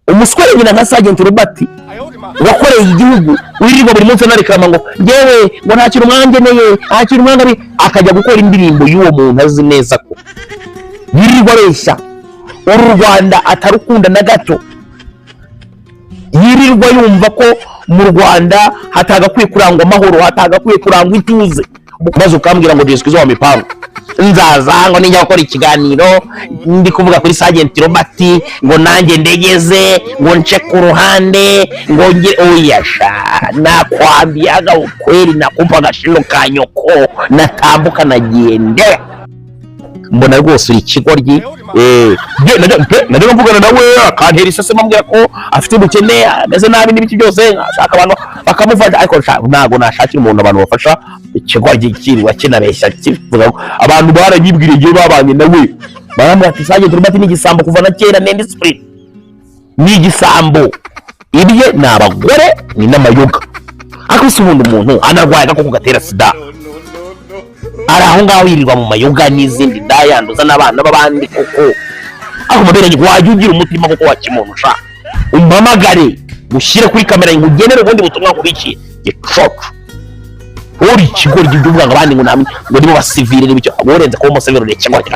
umuswere nyina nka Sergeant Robert wakoreye igihugu wirirwa buri munsi anarikama ngo ngewe ngo nta kintu mwangeneye akajya gukora indirimbo y'uwo muntu azi neza ko yirirwa abeshya uru Rwanda atarukunda na gato, yirirwa yumva ko mu Rwanda hatagakwiye kurangwa amahoro, hatagakwiye kurangwa ituze, maze ukambwira ngo Jesco wa mipango nzaza ngo ninjya gukora ikiganiro ndi kuvuga kuri Sergeant Robert ngo nanjye ndegeze ngo nce ku ruhande ngo nge oyasha nakwambiaga ukweli nakumva agashino ka nyoko natambuka nagende mbona rwose uri ikigoryi najya mvugana nawe akantera isase mambwira ko afite ubukene ameze nabi n'ibiki byose ashaka abantu bakamufasha, ariko ntago nashakira umuntu abantu bafasha ikigoryi kiriwa kinabeshya kivuga abantu baranyibwiriye igihe babanye nawe barambwira ati Sergeant Robert ni igisambo kuva na kera n'indi spirit ni igisambo ibye n'abagore ni n'amayoga, ariko si umuntu anarwaye agakoko gatera sida ari aho ngaho yirirwa mu mayoga n'izindi ndayanduza n'abana b'abandi koko aho mabere wajya ugira umutima koko wakimuntu sha umpamagare ushyire kuri kamera ngugenere ubundi butumwa nkurikiye gicoco uri ikigori givuga ngo abandi ngo nibo basivile n'ibyo worenze ko umusevero rekegwa